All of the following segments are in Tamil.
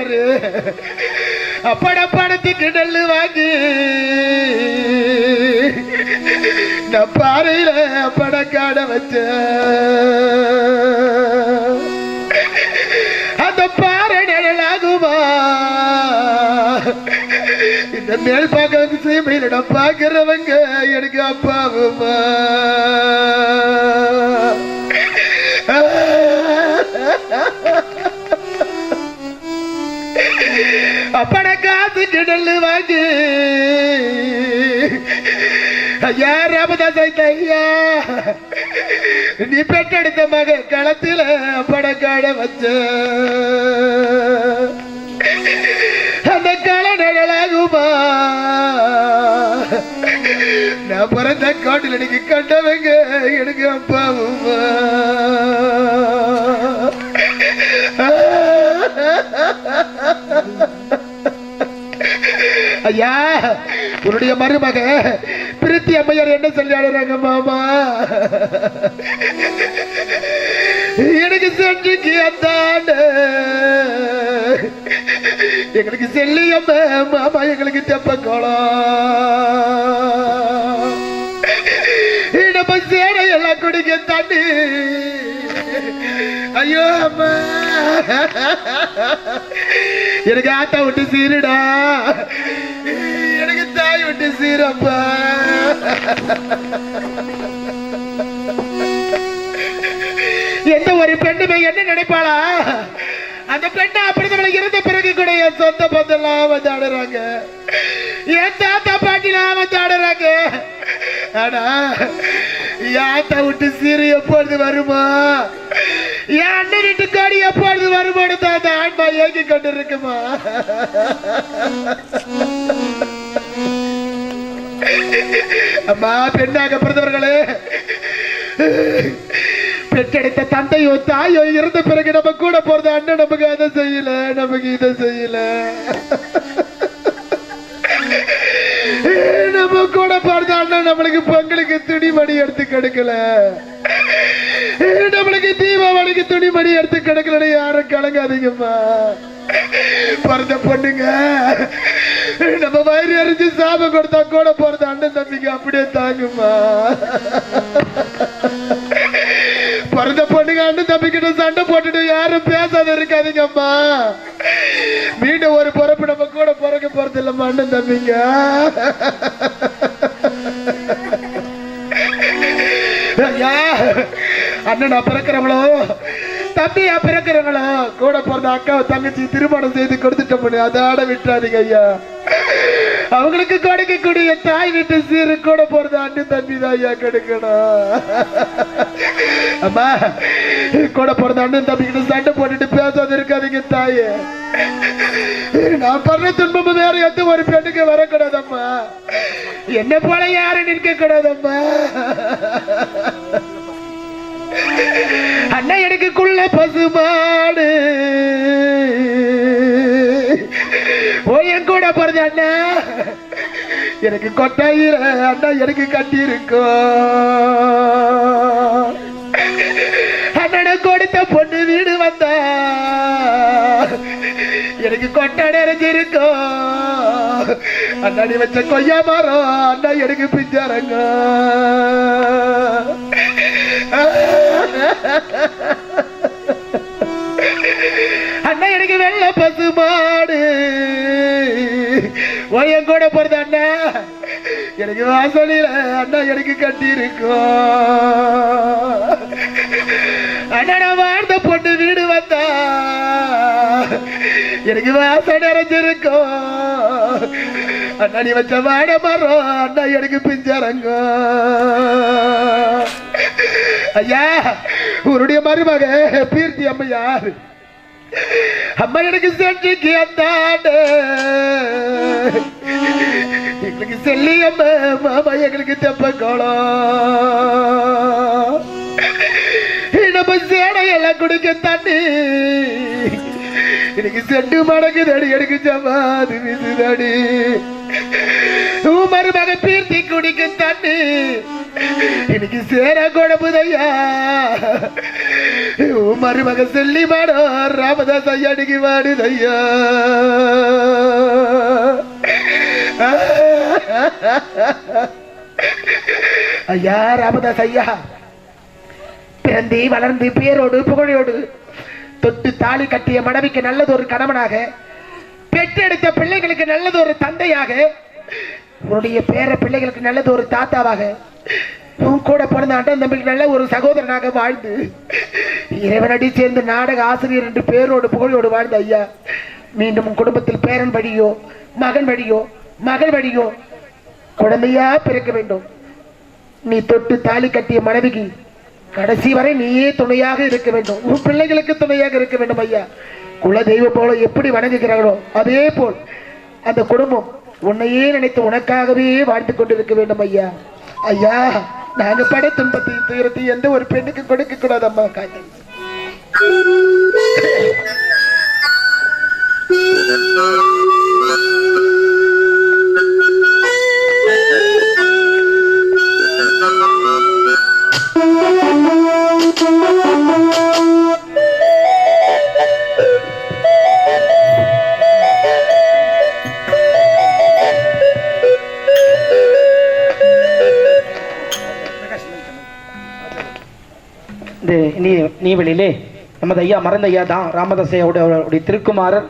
சொல்றாரு, படத்துக்கு நெல்லு வாங்கி நான் பாறையில படக்காட வச்ச அந்த பாறை நிழலாகுமா இந்த மேல் பார்க்க சீமையிடம் பார்க்கிறவங்க எனக்கு அப்பாவுமா அப்பட காசுக்கு நெல்லு வாங்கி ஐயா ராமதாஸ் ஐயா நீ பெற்றெடுத்த மக களத்தில படக்காட வச்ச அந்த கள நிழலாகுமா நான் பிறந்த காட்டில் எனக்கு கண்டவங்க எனக்கு அப்பாவுமா ஐயா உன்னுடைய மருமக பிரீத்தி அம்மையார் என்ன சொல்லிடுறாங்க மாமா, எனக்கு சென்றுக்கு அந்த எங்களுக்கு செல்லியம்ம மாமா எங்களுக்கு தெப்பக்கோளம் நம்ம சேனை எல்லாம் குடிக்க தண்ணி. ஐயோ அம்மா எனக்கு ஆத்தா விட்டு சீருடா, எனக்கு தாய் விட்டு சீரப்பா. எந்த ஒரு பெண்ணுமே என்ன நினைப்பாளா, அந்த பெண்ணை அப்படிதான் இருந்த பிறகு கூட என் சொந்த பந்தெல்லாம் வந்து ஆடுறாங்க, என் தாத்தா பாட்டிலாம் வந்து ஆடுறாங்க. ஆனா யாத்தா விட்டு சீரு எப்பொழுது வருமா, என் அண்ணன் வீட்டு காடி எப்பொழுது வருமானு தான் அந்த ஆன்மா ஏங்கி கொண்டு இருக்குமா. அம்மா பெண்ணாக பிறந்தவர்களே, பெற்றெடுத்த தந்தையோ தாயோ இருந்த பிறகு நம்ம கூட போறது அண்ணன் நமக்கு அதை செய்யல, நமக்கு இதை செய்யல. நம்ம கூட போறது அண்ணன் நம்மளுக்கு பொங்கலுக்கு துணிமணி எடுத்து கிடைக்கல, நம்மளுக்கு தீபாவளிக்கு துணிமணி எடுத்து கிடைக்கல. யாரும் கலங்காதீங்கம்மா. பிறந்த பொண்ணுங்க நம்ம வயிறு எரிஞ்சு சாபம் கொடுத்தா கூட போறது அண்ணன் தம்பிக்கு அப்படியே தாங்குமா. பிறந்த பொண்ணுங்க அண்ணன் தம்பிக்கிட்ட சண்டை போட்டுட்டு யாரும் பேசாத இருக்காதீங்கம்மா. மீண்டும் ஒரு பிறப்பு நம்ம கூட பிறக்க போறது இல்லம்மா அண்ணன் தம்பிங்க. அண்ணனா பிறக்கிறவங்களோ தம்பியா பிறக்கிறவங்களோ கூட பிறந்த அக்காவை தங்கச்சி திருமணம் செய்து கொடுத்துட்டோம், அதாட விட்டுறாதீங்க ஐயா. அவங்களுக்கு கொடுக்கக்கூடிய தாய் வீட்டு சீரு கூட போறது அண்ணன் தம்பி தான் ஐயா கொடுக்கணும். அம்மா கூட போறது அண்ணன் தம்பி கிட்ட சண்டை போட்டுட்டு பேசாத இருக்காதீங்க தாயே. நான் படுற துன்பம் வேற எந்த ஒரு பெண்ணுக்கு வரக்கூடாதம்மா, என்ன போல யாரும் நிற்க கூடாதம்மா. அண்ணா எனக்குள்ள பசுமாடு என் கூட போறது அண்ணா எனக்கு கொட்டாயிர அண்ணா எனக்கு கட்டி இருக்கும். அண்ணனை கொடுத்த பொண்ணு வீடு வந்தா எனக்கு கொட்டை நிறைஞ்சிருக்கும். அண்ணாடி வச்ச கொய்யா மரம் அண்ணா எனக்கு பிஞ்சாரங்க. அண்ணா எனக்கு வெள்ள பசுமாடு என் கூட போறது அண்ணா எனக்கு வாசலில அண்ணா எனக்கு கட்டி இருக்கும். அண்ணா வாழ்ந்த பொண்ணு வீடு வந்தா எனக்கு வாசம் நிறைஞ்சிருக்கும். அண்ணாடி வச்ச வாட மரம் அண்ணா எனக்கு பிஞ்சரங்க. ஐயா உன்னுடைய மருமக பீர்த்தி அம்மையார் அம்மா எனக்கு சென்றுக்கு அந்தாண்டு எங்களுக்கு செல்லி அம்மா மாமா எங்களுக்கு தெப்பக்கோளம் நம்ம சேடையெல்லாம் குடிக்க தண்ணி எனக்கு செண்டு மடங்குதடி எனக்கு ஜமாது விசுதடி. மருமக பீர்த்தி குடிக்க தண்ணி எனக்கு சேர குழம்புதையா. மருமக சொல்லி மாடோ ராமதாஸ் ஐயாடிக்கு வாடுது ஐயா. ஐயா ராமதாஸ் ஐயா, பிறந்து வளர்ந்து பேரோடு புகழோடு தொட்டு தாலி கட்டிய மனைவிக்கு நல்லது ஒரு கணவனாக, பெற்றெடுத்த பிள்ளைகளுக்கு நல்லது ஒரு தந்தையாக, உன்னுடைய பேர பிள்ளைகளுக்கு நல்லது ஒரு தாத்தாவாக, உன் கூட பிறந்த அண்ணன் தம்பிக்கு நல்ல ஒரு சகோதரனாக வாழ்ந்து இறைவனடி சேர்ந்து நாடக ஆசிரியர் என்று பேரோடு புகழோடு வாழ்ந்த ஐயா, மீண்டும் உன் குடும்பத்தில் பேரன் வழியோ மகன் வழியோ மகள் வழியோ குழந்தையா பிறக்க வேண்டும். நீ தொட்டு தாலி கட்டிய மனைவிக்கு கடைசி வரை நீயே துணையாக இருக்க வேண்டும். உன் பிள்ளைகளுக்கு துணையாக இருக்க வேண்டும் ஐயா. குல தெய்வம் போல எப்படி வணங்குகிறார்களோ அதே போல் அந்த குடும்பம் உன்னையே நினைத்து உனக்காகவே வாழ்ந்து கொண்டிருக்க வேண்டும் ஐயா. ஐயா, நாங்க பட துன்பத்தை துயரத்தை எந்த ஒரு பெண்ணுக்கு கொடுக்க கூடாது அம்மா. காதல் நீவெளியிலே நமது ஐயா மறந்த ஐயா தான் ராமதாசையோட திருக்குமாரர்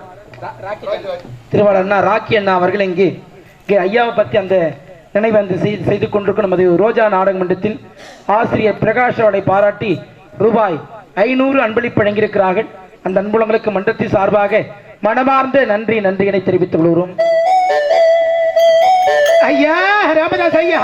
திருவாளர் அண்ணா ராக்கி அண்ணா அவர்கள் இங்கே ஐயாவை பற்றி அந்த நினைவு அந்த செய்து கொண்டிருக்கும் நமது ரோஜா நாடக மன்றத்தில் ஆசிரியர் பிரகாஷோட பாராட்டி ரூபாய் 500 அன்பளிப்பு வழங்கியிருக்கிறார்கள். அந்த அன்புலங்களுக்கு மன்றத்தின் சார்பாக மனமார்ந்த நன்றியினை தெரிவித்துக் கொள்கிறோம். ஐயா ராமதாஸ் ஐயா,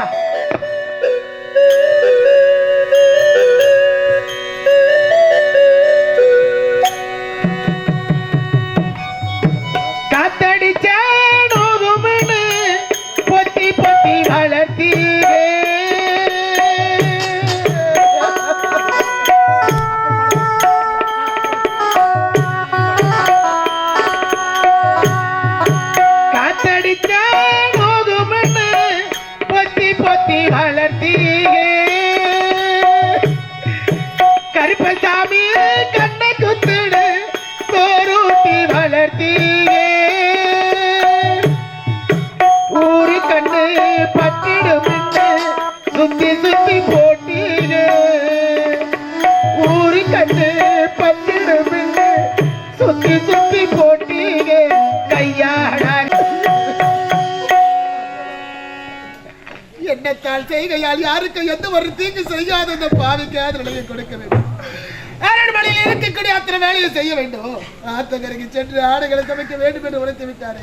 கருப்பசாமி கண்ணை குத்துடு கோரூட்டி வளர்த்தீங்க, ஊரு கண்ணு பட்டிடும் சுத்தி சுத்தி போட்டீங்க, ஊரு கண்ணு பட்டிடும் சுத்தி சுத்தி போட்டீங்க கையாட. என்னத்தால் செய்கையால் யாருக்கு எந்த ஒரு தீங்கு செய்யாத அந்த பாவிக்கு நிலையை கொடுக்க வேண்டும். அரண்மனையில் இருக்கக்கூடிய அத்தனை வேலையை செய்ய வேண்டும். ஆத்தங்கரைக்கு சென்று ஆடுகளை சமைக்க வேண்டும் என்று உரைத்து விட்டாரே.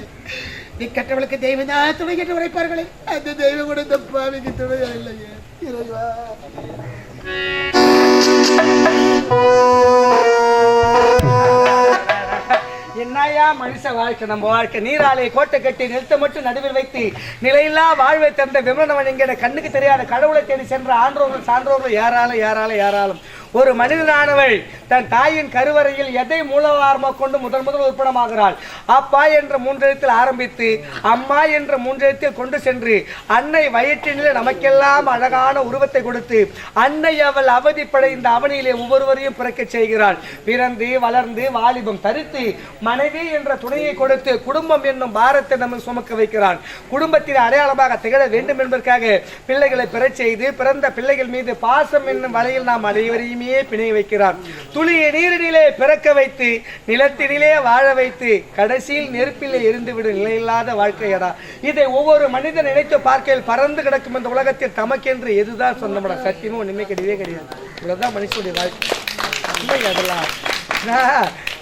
நீ கற்றவளுக்கு தெய்வம் தான் துணை என்று உரைப்பார்களே, அந்த தெய்வம் கூட இந்த பாவிக்கு துணையா இல்லையே இறைவா. என்னையா மனுஷ வாழ்க்கை, நம்ம வாழ்க்கை நீராலே கோட்டை கட்டி நிறுத்த மட்டும் நடுவில் வைத்து நிலையில்லா வாழ்வை தந்த விமரணவன் என்கிற கண்ணுக்கு தெரியாத கடவுளை தேடி சென்ற ஆன்றோர்கள் சான்றோர்கள் யாராலும் ஒரு மனிதனானவள் தன் தாயின் கருவறையில் எதை மூலவாரமாக கொண்டு முதல் உற்படமாகிறாள். அப்பா என்ற மூன்றெழுத்தில் ஆரம்பித்து அம்மா என்ற மூன்றெழுத்தில் கொண்டு சென்று அன்னை வயிற்றினிலே நமக்கெல்லாம் அழகான உருவத்தை கொடுத்து அன்னை அவள் அவதிப்படை இந்த அவனியிலே ஒவ்வொருவரையும் பிறக்க செய்கிறாள். பிறந்து வளர்ந்து வாலிபம் தரித்து மனைவி என்ற துணையை கொடுத்து குடும்பம் என்னும் பாரத்தை நம்ம சுமக்க வைக்கிறான். குடும்பத்தின் அடையாளமாக திகழ வேண்டும் என்பதற்காக பிள்ளைகளை பெறச் செய்து பிறந்த பிள்ளைகள் மீது பாசம் என்னும் வலையில் நாம் அனைவரையுமே பிணை வைக்கிறான். துளியை நீரினிலே பிறக்க வைத்து நிலத்தினிலே வாழ வைத்து கடைசியில் நெருப்பிலே எரிந்துவிடும் நிலையில்லாத வாழ்க்கையடா. இதை ஒவ்வொரு மனிதன் நினைத்து பார்க்கையில் பறந்து கிடக்கும் இந்த உலகத்தில் தமக்கென்று எதுதான் சொந்தமடா? சத்தியமும் ஒண்ணுமே கிடையவே கிடையாது. இவ்வளவுதான் மனுஷனுடைய வாழ்க்கை. அதெல்லாம்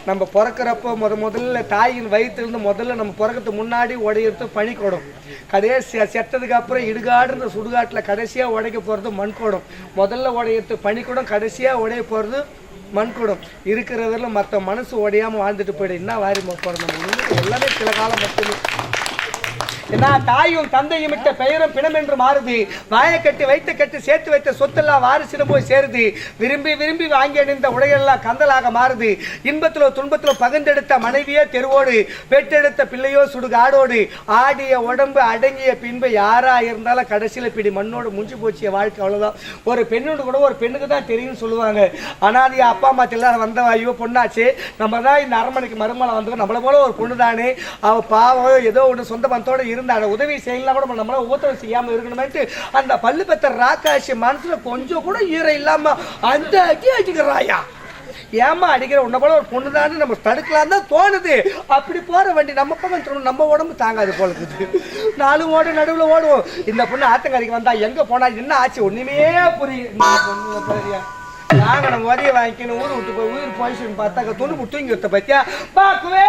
நம்ம பிறக்கிறப்போ முதல்ல தாயின் வயிற்றிலிருந்து முதல்ல நம்ம பிறக்கிறதுக்கு முன்னாடி உடையிறது பனிக்கூடம், கடைசியாக செத்ததுக்கு அப்புறம் இடுகாடுன்ற சுடுகாட்டில் கடைசியாக உடைக்க போகிறது மண்கூடம். முதல்ல உடையிறது பனிக்கூடம், கடைசியாக உடைய போகிறது மண்கூடம். இருக்கிறவரில் மற்ற மனசு உடையாமல் வாழ்ந்துட்டு போயிடு. என்ன வாரி போகிறோம் நம்ம எல்லாமே சில காலம் மட்டுமே. ஏன்னா தாயும் தந்தையும் விட்ட பெயரும் பிணம் என்று மாறுது. வாயை கட்டி வைத்த கட்டி சேர்த்து வைத்த சொத்தெல்லாம் வாரிசிடம் போய் சேருது. விரும்பி விரும்பி வாங்கி அணிந்த உடைகளெல்லாம் கந்தலாக மாறுது. இன்பத்திலோ துன்பத்திலோ பகிர்ந்தெடுத்த மனைவியே தெருவோடு, பெற்றெடுத்த பிள்ளையோ சுடுகாடோடு. ஆடிய உடம்பு அடங்கிய பின்பு யாரா இருந்தாலும் கடைசியில பிடி மண்ணோடு முடிஞ்சு போச்சிய வாழ்க்கை. அவ்வளவுதான். ஒரு பெண்ணோடு கூட ஒரு பெண்ணுக்கு தான் தெரியும்னு சொல்லுவாங்க. ஆனால் அப்பா அம்மா எல்லாரும் வந்த ஐயோ பொண்ணாச்சு, நம்ம தான் இந்த அரண்மனைக்கு மருமலை வந்து நம்மள போல ஒரு பொண்ணு தானே, அவ பாவம் ஏதோ ஒன்று சொந்த பந்தத்தோட இருந்தா உதவி செய்யலாம் கூட நம்மளால ஊத்தம் செய்யாம இருக்கணுமேட்டு அந்த பல்லு பெத்த ராக்காட்சி மனசுல கொஞ்சம் கூட ஈர இல்லாம அந்த அடி அடிக்கிறாயா. ஏமா அடிக்கிற உன்ன போல ஒரு பொண்ணு தானே நம்ம தடுக்கலாம் தான் தோணுது. அப்படி போற வண்டி நம்ம பக்கம் நம்ம உடம்பு தாங்காது போல இருக்குது. 4 ஓடு நடுவில் ஓடுவோம். இந்த பொண்ணு ஆத்தங்கரைக்கு வந்தா எங்க போனா என்ன ஆச்சு ஒண்ணுமே புரியுது. நாங்க நம்ம உதவி வாங்கிக்கணும் ஊர் விட்டு போய் உயிர் போயிடுச்சுன்னு பார்த்தா துணி விட்டு தூங்கி விட்ட பத்தியா பாக்குவே.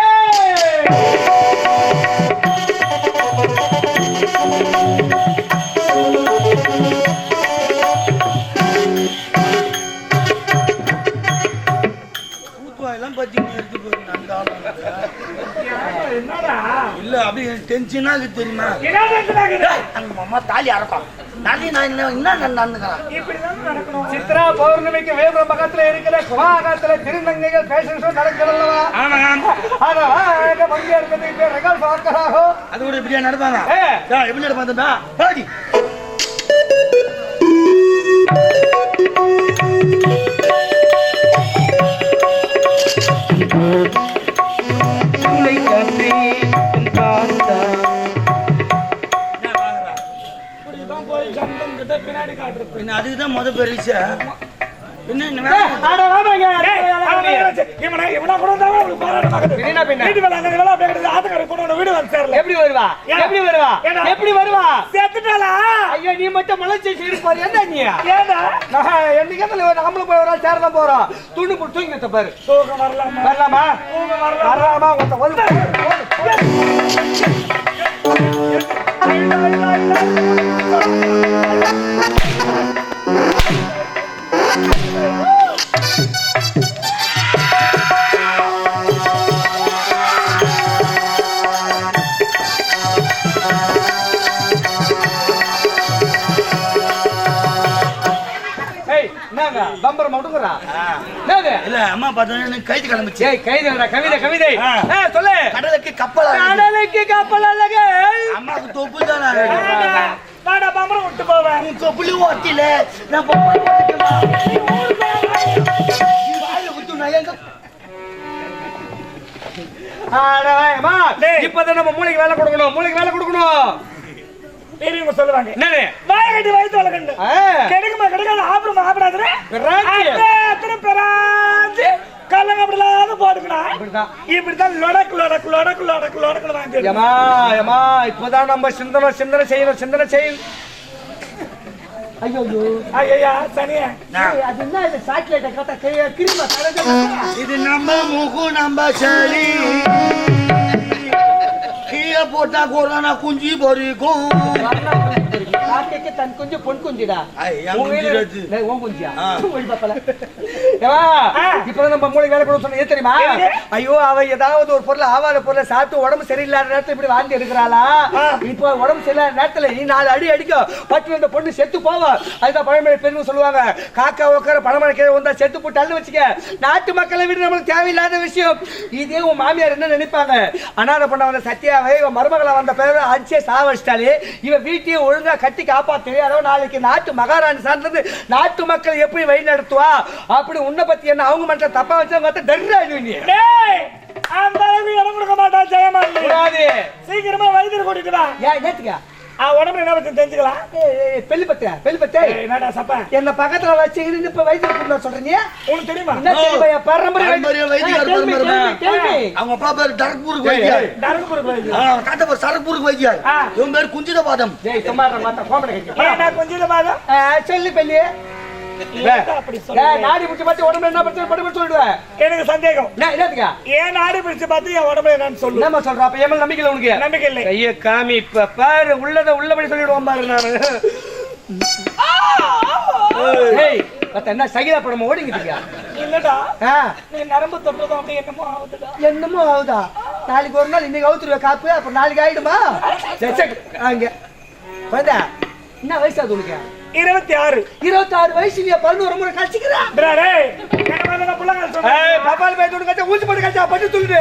இல்ல அப்படி டென்ஷனா இருக்கு தெரியுமா? அம்மா தாலி அறப்பான் சித்ரா பௌர்ணமிக்கு வேபுரம் பக்கத்துல இருக்கிற குவாகத்துல திருநங்கைகள் ஃபேஷன் ஷோ நடக்கிறல்லவா? அது கூட இப்படியா நடப்பாங்க? எப்படி நடப்பாங்க? அதுக்குதான் முத பெருசு. எப்படி வருவா? எப்படி வருவா? ஐயோ நீ மட்டும் மலைச்சி நீ நம்மளும் போய் ஒரு நாள் சேரதான் போறோம். துணி போட்டு தூங்கி பாரு. வரலாமா? வரலாமா? பம்பர் மவுடுங்கறா. என்னது? இல்ல அம்மா பார்த்தா கைது கிளம்பிச்சு. ஏய் கைதுடா கவிதை கவிதை. சொல்லு. கடலுக்கு கப்பல். கடலுக்கு கப்பல் அல்லங்க. அம்மாக்கு தொப்பு தானா? நாடா பம்பர் விட்டு போவேன். உன் தொப்புலி ஓட்டில நான் பம்பர் ஓட்டிட்டேமா. வாயில குத்து நயங்க. ஆடேமா இப்பதான் நம்ம மூளைக்கு வேலை கொடுக்கணும். மூளைக்கு வேலை கொடுக்கணும். பெரியவங்க சொல்லுவாங்க என்னது? வாய கட்டி வயித்து வளர்க்கண்டு கிடைக்குமா கிடைக்காது ஆப்பிடுமா ஆப்பிடாது அத்தனை பெறாஞ்சு கல்லங்க அப்படிலாம் போட்டுக்கணும். இப்படிதான் லொடக்கு லொடக்கு லொடக்கு லொடக்கு லொடக்கு வாங்க. ஏமா ஏமா இப்பதான் நம்ம சிந்தனை செய்யணும். ஐயோ ஐயா சனியா அது என்ன இது சாக்லேட் கட்ட கிரீமா இது நம்ம முகம் நம்ம சரி கீழே போட்டா கொரோனா குஞ்சு பொறிக்கும். தன் குஞ்சு பொன் குஞ்சுடா. குஞ்சியா இப்ப நம்ம மூளை வேலை கூட சொன்ன தெரியுமா? ஐயோ அவ ஏதாவது ஒரு பொருள் ஆவாத பொருளை சாப்பிட்டு உடம்பு சரியில்லாத நேரத்துல இப்படி வாந்தி எடுக்கிறாளா? இப்ப உடம்பு சரியில்லாத நேரத்துல நீ 4 அடி அடிக்கும் பட்டு அந்த பொண்ணு செத்து போவா. அதுதான் பழமொழி பெருமை சொல்லுவாங்க. காக்கா உட்கார பழமழை கீழே வந்தா செத்து போட்டு அள்ளு வச்சுக்க. நாட்டு மக்களை விட நம்மளுக்கு தேவையில்லாத விஷயம். இதே உன் மாமியார் என்ன நினைப்பாங்க? அனாதை பண்ண வந்த சத்யாவை இவன் மருமகளை வந்த பேர அடிச்சே சாவடிச்சிட்டாலே இவன் வீட்டையும் ஒழுங்கா கட்டி காப்பாத்து. அதாவது நாளைக்கு நாட்டு மகாராணி சார்ந்தது நாட்டு மக்கள் எப்படி வழி நடத்துவா அப்படி உன்னை பத்தி என்ன அவங்க மட்டும் தப்பா வச்சவங்க அந்த அளவுக்கு இடம் கொடுக்க மாட்டான் ஜெயமாலி. சீக்கிரமா வைத்தியர் கூட்டிட்டு வா. ஏன் நேத்துக்கா உடம்பு என்ன பத்தி தெரிஞ்சுக்கலாம். பெல்லிப்பத்த என்னடா சப்பா என்ன பக்கத்துல வச்சு இருந்து இப்ப வைத்தியர் சொல்றீங்க உனக்கு தெரியுமா? என்ன தெரியுமா? பரம்பரை வைத்தியர் அவங்க அப்பா பேர் டரக்பூருக்கு வைத்தியர். டரக்பூருக்கு வைத்தியர். தாத்தா பேர் சரக்பூருக்கு வைத்தியர். இவன் பேர் குஞ்சித பாதம். குஞ்சித பாதம் சொல்லி பெல்லி நாடி பிடிச்சு பார்த்து உடம்பு என்ன பிரச்சனை சொல்லுவேன். எனக்கு சந்தேகம் என்னதுக்கா? ஏன் நாடி பிடிச்சு பார்த்து என் உடம்பு என்னன்னு சொல்லு. என்ன சொல்ற? அப்ப ஏமல் நம்பிக்கை உனக்கு? நம்பிக்கை இல்லை. ஐயா காமி இப்ப பாரு உள்ளத உள்ளபடி சொல்லிடுவோம் பாரு. நானு என்ன சகிதா படம் ஓடிக்கிட்டு இல்லடா. நீ நரம்பு தொட்டதும் அப்படி என்னமோ ஆகுதா? நாளைக்கு ஒரு நாள் இன்னைக்கு அவுத்துருவ காப்பு அப்புறம் நாளைக்கு ஆயிடுமா அங்க குழந்தை என்ன வயசு அது உனக்கு 26 26 வயசு நீ 11 முறை கழிச்சுக்கிறா பாப்பால் போய் துணி கழிச்சா ஊசி போட்டு கழிச்சா பட்டு சொல்லிட்டு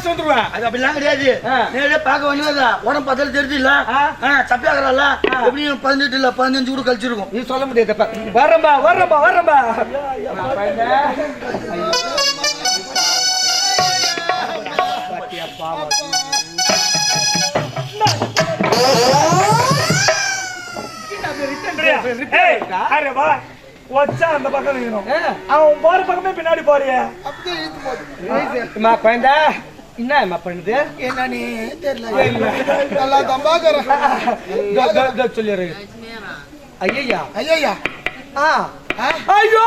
வந்துருவேன் அது அப்படிலாம் கிடையாது நேரடியா பார்க்க வேண்டியதா உடம்பு பார்த்தாலும் தெரியுது இல்ல சப்பியாகிறல்ல எப்படியும் 18 இல்ல 15 கூட கழிச்சிருக்கும் நீ சொல்ல முடியாதுப்பா வரம்பா அந்த பக்கம் அவன் போற பக்கமே பின்னாடி போறிய குழந்தா என்ன பண்ணுது என்னன்னு தெரியல நல்லா தம்பாக்குறேன் சொல்லிடுற ஐயா ஐயா ஐயோ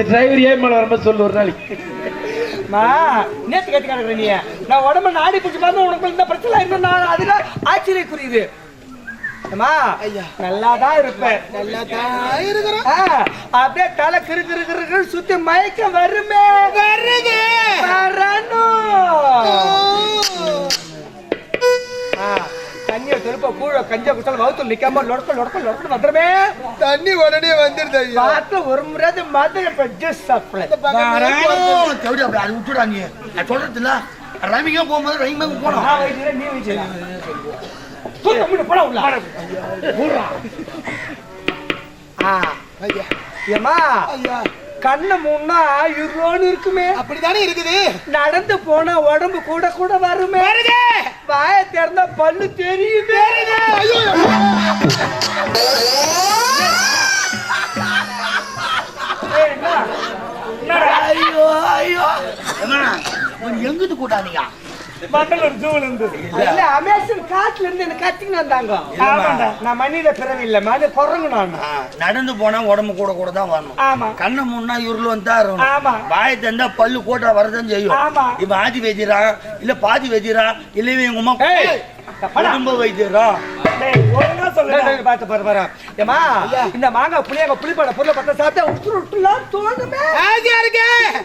டிரைவர் ஏன் மேல வரும்போது சொல்லு ஒரு நாளைக்கு நேத்து கேட்டு கிடக்குற நீ நான் உடம்பு நாடி பிடிச்சி பார்த்து உனக்கு இந்த பிரச்சனை இருந்தா அதுல ஆச்சரியக்குரியது நல்லாதான் இருப்பேன் அப்படியே தலை கிரு சுத்தி மயக்கம் வருமே தண்ணிய திருப்ப கூழ கஞ்ச குசல் வகுத்து நிக்காம லொடக்க வந்துருமே தண்ணி உடனே வந்துருது பார்த்து ஒரு முறை மதுரை ஜூஸ் சாப்பிடல அது விட்டுடா நீ சொல்றது இல்ல ரமிங்க போகும்போது ரமிங்க போனோம் நீ வச்சு கண்ணு மூணா இருன்னு இருக்குமே அப்படித்தானே இருக்குது நடந்து போனா உடம்பு கூட வருமே வாய திறந்தா பல்லு தெரியுமே ஐயோ ஐயோ எங்கிட்டு கூட்டாதீங்க அமேசான் காட்டுல இருந்து என்ன கத்தின்னு வந்தாங்க நான் மனித பிறவி இல்ல மனித குரங்கு நான் நடந்து போனா உடம்பு கூட தான் வரணும் கண்ணை முன்னா இருள் வந்தா இருக்கணும் வாயை தந்தா பல்லு கூட்டா வரதான் செய்யும் இப்ப ஆதி வைத்தியரா இல்ல பாதி வைத்தியரா இல்ல எங்க அம்மா குடும்ப வைத்தியரா இந்த மாங்காய் புளியாக புளிப்பட பொருளை பார்த்தா சாப்பிட்டா உட்டுலாம் தோணுமே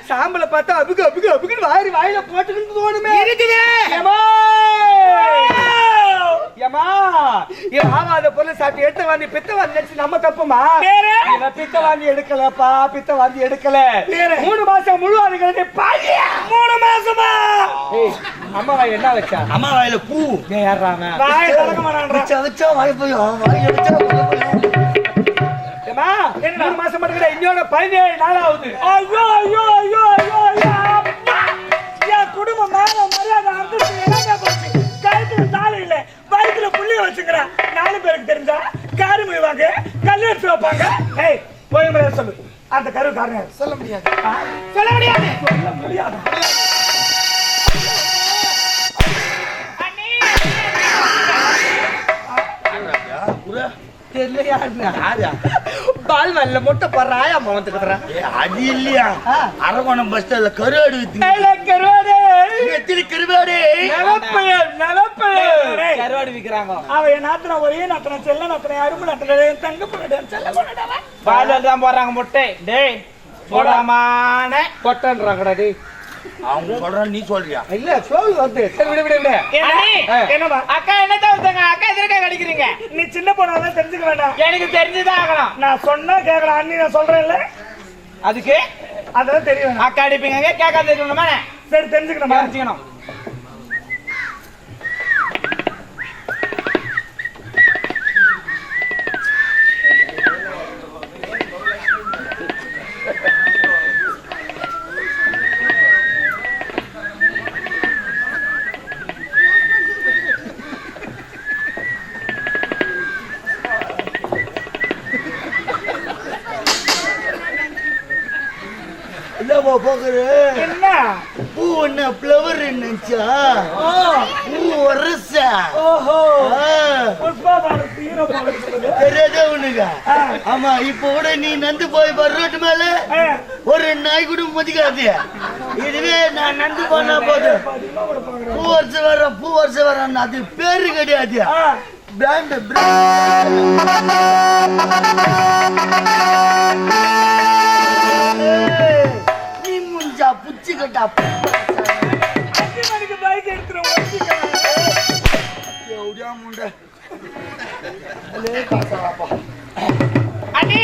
சாம்பலை பார்த்தா அபுக்கு வாயில போட்டுக்கிட்டு தோணுமே ஆகாத பொருள் சாப்பிட்டு எடுத்து வாங்கி பித்த வாங்கி நம்ம தப்புமா பித்த வாங்கி எடுக்கலப்பா பித்த வாங்கி எடுக்கல 3 மாசம் முழு அதுக்கு 3 மாசமா அம்மா வாய் என்ன வச்சா அம்மா வாயில பூ ஏறாம வச்சா வாய் போயும் மாசம் மட்டும் இன்னொரு 17 நாள் ஆகுது என் குடும்பம் மரியாதை கழுத்துல தாலி இல்ல வயிற்றுல புள்ளிய வச்சுக்கிறேன் 4 பேருக்கு தெரிஞ்சா காரு மொய்வாங்க கல் எடுத்து வைப்பாங்க போய் சொல்லு அந்த கரு காரணம் சொல்ல முடியாது பால் வல்ல முட்டை போடுறாயா வந்துக்கிறேன் அது இல்லையா அரகோணம் பஸ் ஸ்டாண்ட்ல கருவாடு கருவாடு விக்கிறாங்க அவ என் நாத்தன ஒரே நாத்தன செல்ல நாத்தன அரும்பு நாத்தன தங்க போட செல்ல போட பால் தான் போடுறாங்க முட்டை டேய் போடாமான கொட்டன்றாங்கடா டேய் அவங்க சொல்றான் நீ சொல்றியா இல்ல ஃப்ளோல் வந்து சரி விடு என்னமா அக்கா என்ன தவிர்த்தாங்க அக்கா எதுக்கு கடிக்கிறீங்க நீ சின்ன பொண்ணா தெரிஞ்சுக்க வேண்டாம் எனக்கு தெரிஞ்சுதான் ஆகணும் நான் சொன்னா கேட்கலாம் அண்ணி நான் சொல்றேன்ல அதுக்கு அதெல்லாம் தெரியும் அக்கா அடிப்பீங்க கேட்காத தெரியணுமா சரி தெரிஞ்சுக்கணும் தெரிஞ்சுக்கணும் இல்லப்பா போக்குற என்ன பூ என்ன ஃப்ளவர் நினைச்சா பூ வருஷா ஓஹோ புஷ்பா பாரத் ஹீரோ பாரத் தெரியாதே உனக்கு ஆமா இப்போ கூட நீ நந்து போய் ரோட்டு மேல ஒரு நாய் கூட மதிக்காது இதுவே நான் நந்து போனா போதும் பூ வருஷம் வர அது பேரு கிடையாது பிராண்ட் நீ முஞ்சா புச்சி கட்டா பைக் எடுத்துரும் முண்டை அண்ணி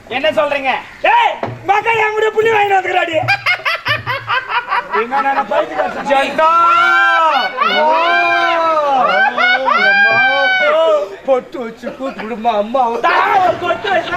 என்ன சொல்றீங்க ஏய் மக்கள் என் கூட புள்ளி வாங்கி வந்துக்கிறாடி எங்க நான் பைக் ஜெண்டா பொட்டு வச்சு கூத்துடுமா அம்மா பொட்டு வச்சு